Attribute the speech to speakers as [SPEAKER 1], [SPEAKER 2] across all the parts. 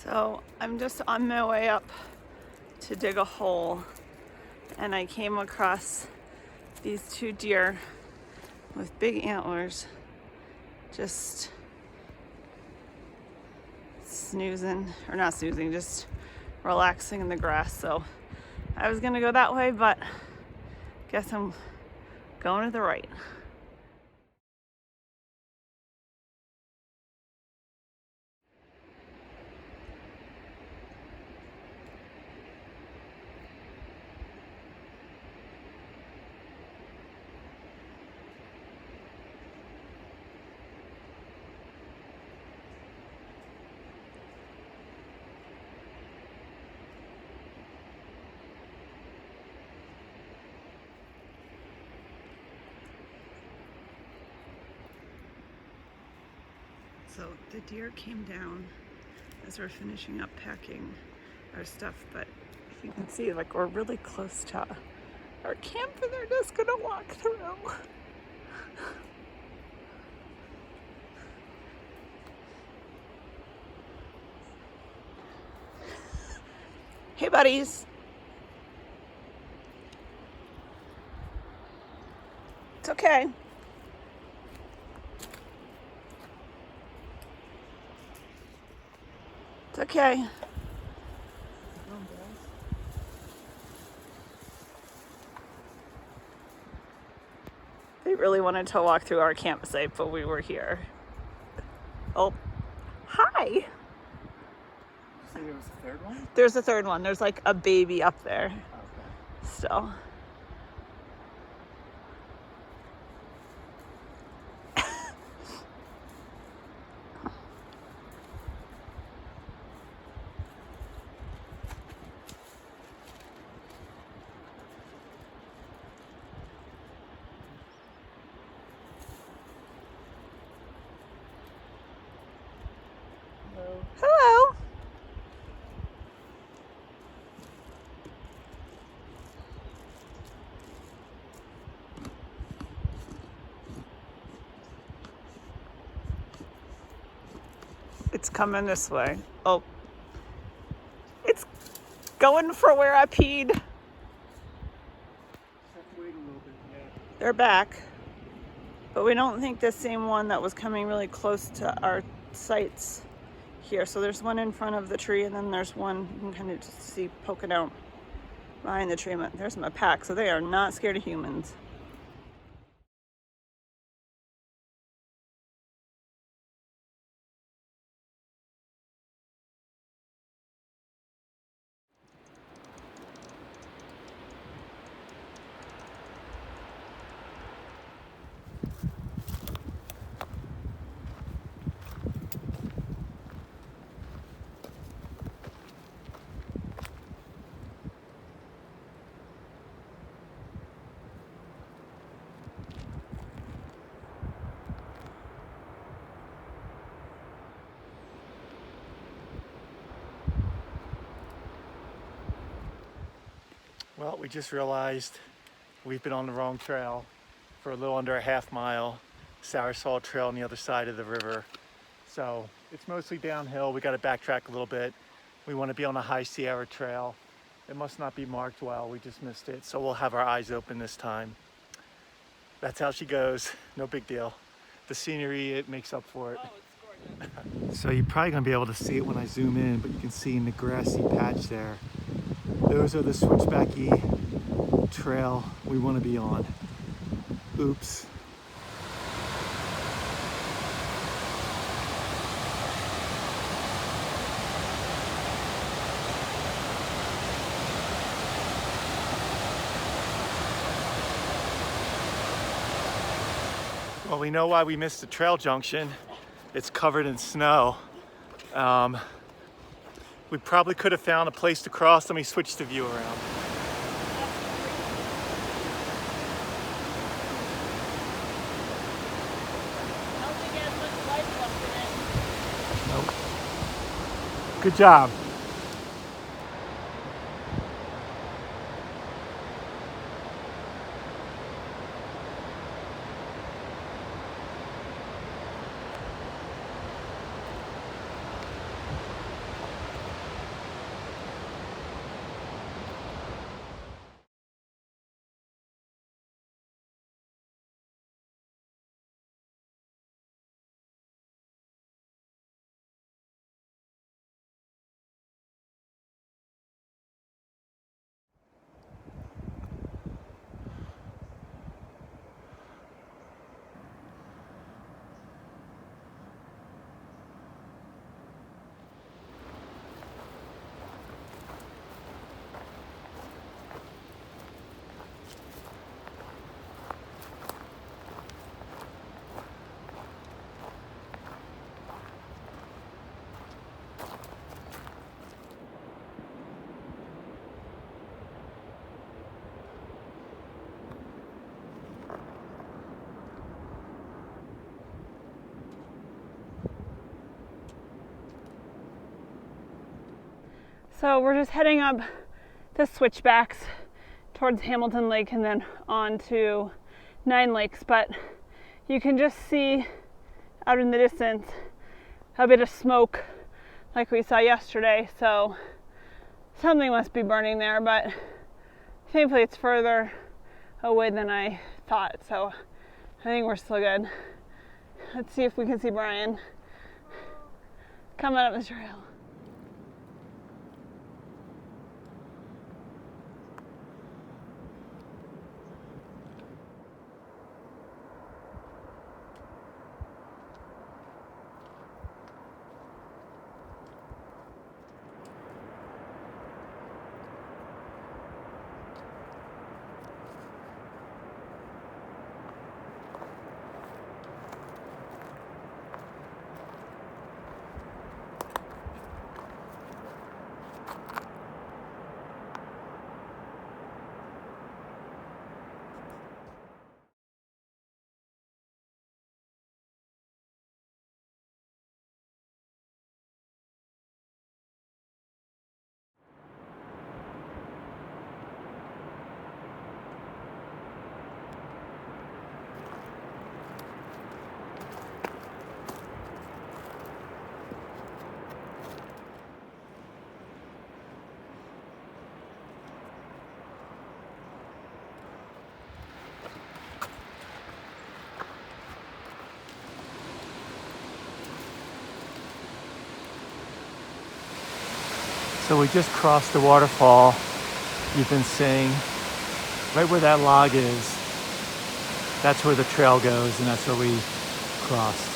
[SPEAKER 1] So I'm just on my way up to dig a hole, and I came across these two deer with big antlers just snoozing, or not snoozing, just relaxing in the grass. So I was gonna go that way, but guess I'm going to the right. So the deer came down as we're finishing up packing our stuff, but you can see like we're really close to our camp and they're just gonna walk through. Hey buddies. It's okay. It's okay. They really wanted to walk through our campsite, but we were here. Oh, hi.
[SPEAKER 2] You say there was a third one?
[SPEAKER 1] There's a third one. There's like a baby up there.
[SPEAKER 2] Okay.
[SPEAKER 1] Still. Hello. It's coming this way. Oh. It's going for where I peed.
[SPEAKER 2] Just have to wait a little bit. Yeah.
[SPEAKER 1] They're back. But we don't think the same one that was coming really close to our sites here. So there's one in front of the tree, and then there's one you can kind of just see poking out behind the tree. There's my pack, so they are not scared of humans.
[SPEAKER 2] Well, we just realized we've been on the wrong trail for a little under a half mile. Sour Salt Trail on the other side of the river. So it's mostly downhill. We got to backtrack a little bit. We want to be on a High Sierra Trail. It must not be marked well. We just missed it. So we'll have our eyes open this time. That's how she goes. No big deal. The scenery, it makes up for it.
[SPEAKER 1] Oh, it's gorgeous.
[SPEAKER 2] So you're probably gonna be able to see it when I zoom in, but you can see in the grassy patch there, those are the switchbacky trail we want to be on. Oops. Well, we know why we missed the trail junction. It's covered in snow. We probably could have found a place to cross. Let me switch the view around. Nope. Good job.
[SPEAKER 1] So we're just heading up the switchbacks towards Hamilton Lake and then on to Nine Lakes, but you can just see out in the distance a bit of smoke like we saw yesterday, so something must be burning there, but thankfully it's further away than I thought, so I think we're still good. Let's see if we can see Brian coming up the trail.
[SPEAKER 2] So we just crossed the waterfall you've been seeing. Right where that log is, that's where the trail goes, and that's where we crossed.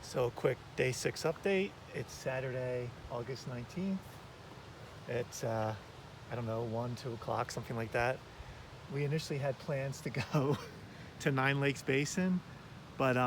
[SPEAKER 2] So quick day 6 update. It's Saturday, August 19th. It's, I don't know, 1, 2 o'clock, something like that. We initially had plans to go to Nine Lakes Basin, but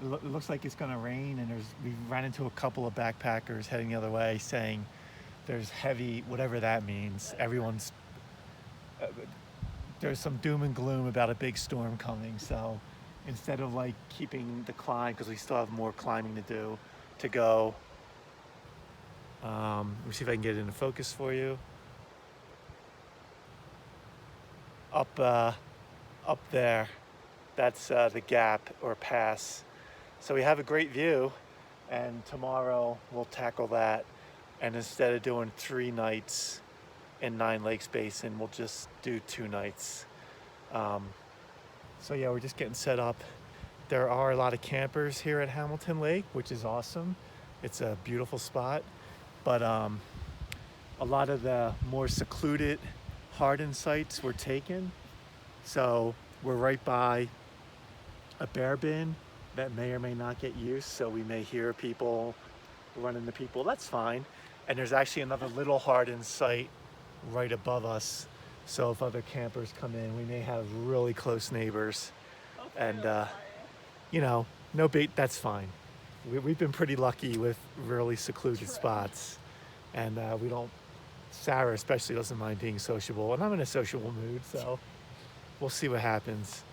[SPEAKER 2] it looks like it's gonna rain, and we ran into a couple of backpackers heading the other way saying there's heavy, whatever that means. There's some doom and gloom about a big storm coming, so instead of like keeping the climb, because we still have more climbing to do, to go. Let me see if I can get it into focus for you. Up there, that's the gap or pass. So we have a great view, and tomorrow we'll tackle that. And instead of doing 3 nights in Nine Lakes Basin, we'll just do 2 nights. So yeah, we're just getting set up. There are a lot of campers here at Hamilton Lake, which is awesome. It's a beautiful spot, but a lot of the more secluded, hardened sites were taken. So we're right by a bear bin that may or may not get used, so we may hear people run into people. That's fine. And there's actually another little hardened site right above us. So if other campers come in, we may have really close neighbors. And, you know, no bait, that's fine. We've been pretty lucky with really secluded spots. And Sarah especially doesn't mind being sociable. And I'm in a sociable mood, so we'll see what happens.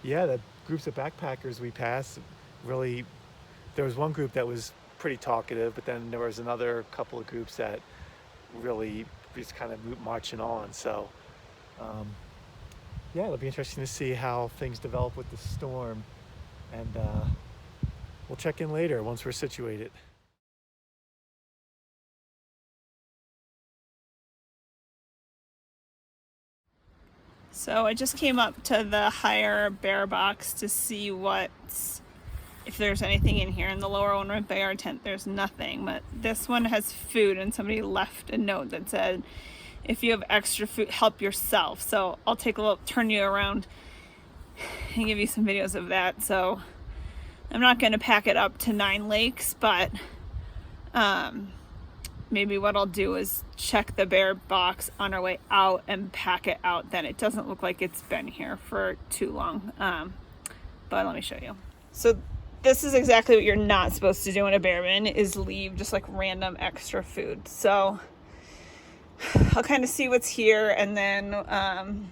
[SPEAKER 2] Yeah, the groups of backpackers we passed, really, there was one group that was pretty talkative, but then there was another couple of groups that really just kind of marching on. So yeah, it'll be interesting to see how things develop with the storm, and we'll check in later once we're situated.
[SPEAKER 1] So I just came up to the higher bear box to see if there's anything in here. In the lower one right by our tent, there's nothing, but this one has food, and somebody left a note that said, if you have extra food, help yourself. So I'll turn you around and give you some videos of that. So I'm not going to pack it up to Nine Lakes, but maybe what I'll do is check the bear box on our way out and pack it out. Then it doesn't look like it's been here for too long. But let me show you. So this is exactly what you're not supposed to do in a bear bin, is leave just like random extra food. So I'll kind of see what's here and then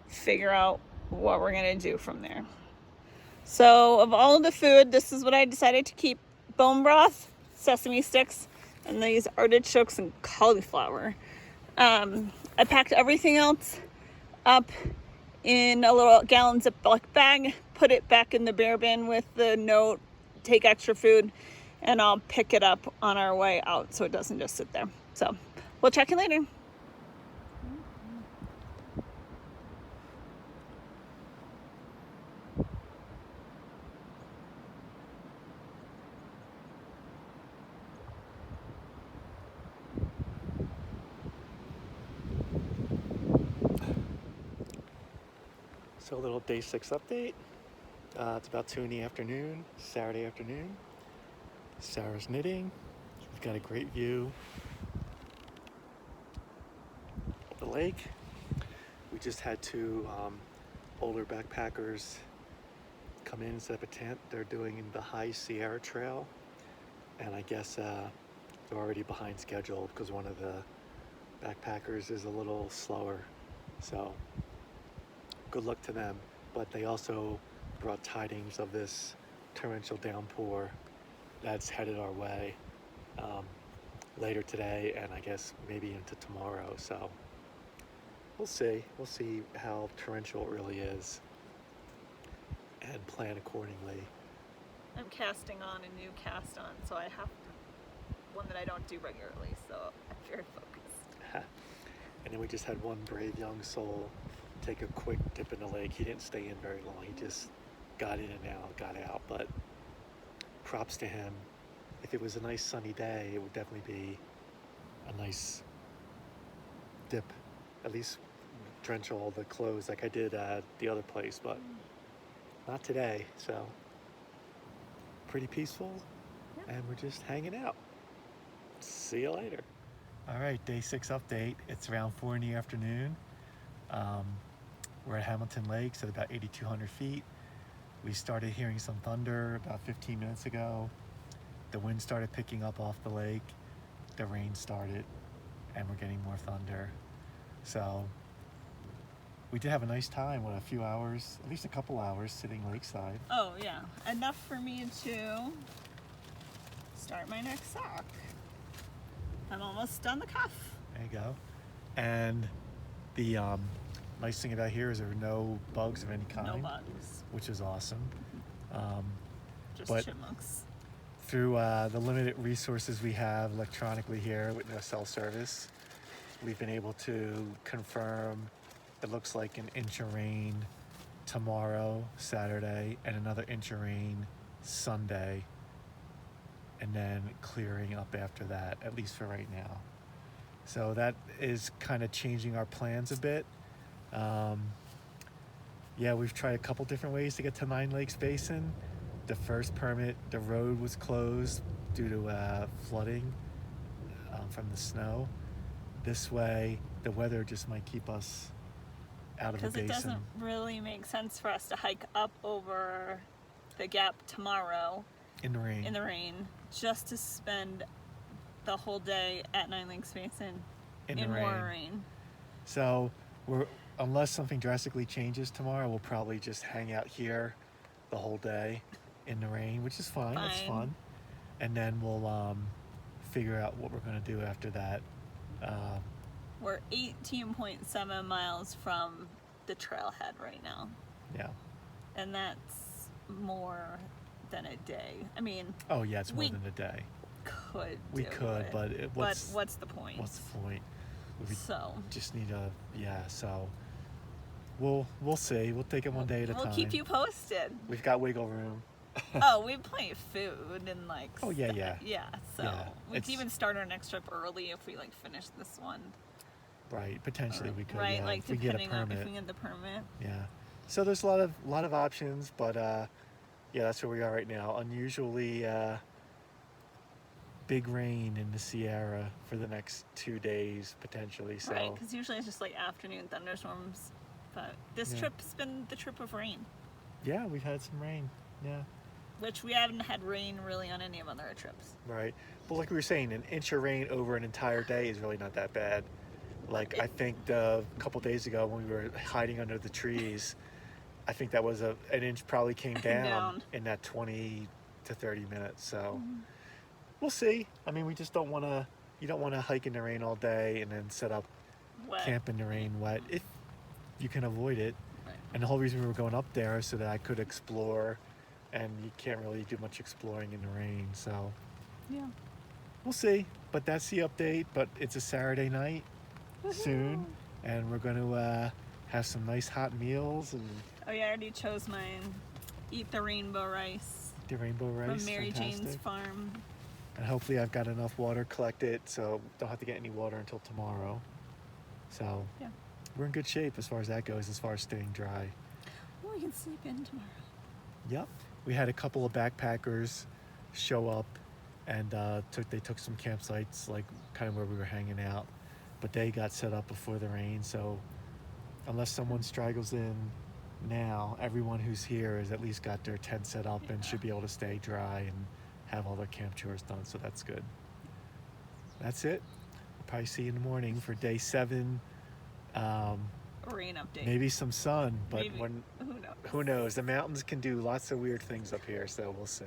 [SPEAKER 1] figure out what we're gonna do from there. So of all of the food, this is what I decided to keep: bone broth, sesame sticks, and these artichokes and cauliflower. I packed everything else up in a little gallon Ziploc bag, put it back in the bear bin with the note, take extra food, and I'll pick it up on our way out so it doesn't just sit there. So we'll check in later.
[SPEAKER 2] So a little day 6 update. It's about 2 in the afternoon, Saturday afternoon. Sarah's knitting. We've got a great view of the lake. We just had 2 older backpackers come in and set up a tent. They're doing the High Sierra Trail, and I guess they're already behind schedule because one of the backpackers is a little slower. So good luck to them. But they also brought tidings of this torrential downpour that's headed our way later today, and I guess maybe into tomorrow. So we'll see how torrential it really is and plan accordingly.
[SPEAKER 1] I'm casting on a new cast on, so I have one that I don't do regularly, so I'm very focused.
[SPEAKER 2] And then we just had one brave young soul take a quick dip in the lake. He didn't stay in very long. He just got in and out, got out. But props to him. If it was a nice sunny day, it would definitely be a nice dip. At least drench all the clothes like I did at the other place, but not today. So pretty peaceful, and we're just hanging out. See you later. All right, day 6 update. It's around 4 in the afternoon. We're at Hamilton Lakes at about 8,200 feet. We started hearing some thunder about 15 minutes ago. The wind started picking up off the lake. The rain started, and we're getting more thunder. So we did have a nice time, a few hours, at least a couple hours sitting lakeside.
[SPEAKER 1] Oh yeah, enough for me to start my next sock. I'm almost done the cuff.
[SPEAKER 2] There you go. And the nice thing about here is there are no bugs of any kind.
[SPEAKER 1] No bugs.
[SPEAKER 2] Which is awesome.
[SPEAKER 1] Just chipmunks.
[SPEAKER 2] Through the limited resources we have electronically here with no cell service, we've been able to confirm it looks like an inch of rain tomorrow, Saturday, and another inch of rain Sunday, and then clearing up after that, at least for right now. So that is kind of changing our plans a bit. Yeah, we've tried a couple different ways to get to Nine Lakes Basin. The first permit, the road was closed due to flooding from the snow. This way, the weather just might keep us out of the basin.
[SPEAKER 1] Because it doesn't really make sense for us to hike up over the gap tomorrow
[SPEAKER 2] in the rain,
[SPEAKER 1] just to spend the whole day at Nine Lakes Basin in more rain.
[SPEAKER 2] So unless something drastically changes tomorrow, we'll probably just hang out here the whole day in the rain, which is fine. It's fun. And then we'll figure out what we're going to do after that.
[SPEAKER 1] We're 18.7 miles from the trailhead right now.
[SPEAKER 2] Yeah.
[SPEAKER 1] And that's more than a day. I mean...
[SPEAKER 2] Oh, yeah, it's more than a day. We could, but
[SPEAKER 1] what's the point?
[SPEAKER 2] What's the point? We
[SPEAKER 1] so
[SPEAKER 2] just need to, so we'll see. We'll take it one day at a time.
[SPEAKER 1] We'll keep you posted.
[SPEAKER 2] We've got wiggle room.
[SPEAKER 1] Oh, we have plenty of food and
[SPEAKER 2] Oh yeah.
[SPEAKER 1] So we can even start our next trip early if we finish this one.
[SPEAKER 2] Right, potentially we could.
[SPEAKER 1] Right,
[SPEAKER 2] if we get a permit.
[SPEAKER 1] If we get the permit.
[SPEAKER 2] Yeah. So there's a lot of options, but yeah, that's where we are right now. Unusually big rain in the Sierra for the next 2 days potentially. So
[SPEAKER 1] Right, because usually it's just like afternoon thunderstorms. But this
[SPEAKER 2] Yeah.
[SPEAKER 1] trip's been the trip of rain,
[SPEAKER 2] yeah, we've had some rain. Yeah,
[SPEAKER 1] which we haven't had rain really on any of our trips.
[SPEAKER 2] right. But like we were saying, an inch of rain over an entire day is really not that bad. Like I think a couple days ago when we were hiding under the trees, I think that was an inch probably came down,
[SPEAKER 1] Down.
[SPEAKER 2] in that 20 to 30 minutes. So we'll see. I mean, we just don't want to. You don't want to hike in the rain all day and then set up
[SPEAKER 1] Wet.
[SPEAKER 2] camp in the rain wet if you can avoid it.
[SPEAKER 1] Right.
[SPEAKER 2] And the whole reason we were going up there is so that I could explore, and you can't really do much exploring in the rain. So
[SPEAKER 1] Yeah.
[SPEAKER 2] we'll see. But that's the update. But it's a Saturday night soon, and we're going to have some nice hot meals and
[SPEAKER 1] Oh yeah, I already chose mine. Eat the rainbow rice
[SPEAKER 2] the rainbow rice.
[SPEAKER 1] from Mary Jane's
[SPEAKER 2] Fantastic.
[SPEAKER 1] farm.
[SPEAKER 2] And hopefully I've got enough water collected so don't have to get any water until tomorrow. So
[SPEAKER 1] Yeah.
[SPEAKER 2] we're in good shape as far as that goes, as far as staying dry.
[SPEAKER 1] Oh, we can sleep in tomorrow.
[SPEAKER 2] Yep. We had a couple of backpackers show up, and they took some campsites, like kind of where we were hanging out, but they got set up before the rain. So unless someone straggles in now, everyone who's here has at least got their tent set up and should be able to stay dry and have all their camp chores done. So that's good. That's it. We'll probably see you in the morning for day 7.
[SPEAKER 1] Rain update.
[SPEAKER 2] Maybe some sun, but
[SPEAKER 1] Maybe.
[SPEAKER 2] when
[SPEAKER 1] Who knows?
[SPEAKER 2] who knows? The mountains can do lots of weird things up here, so we'll see.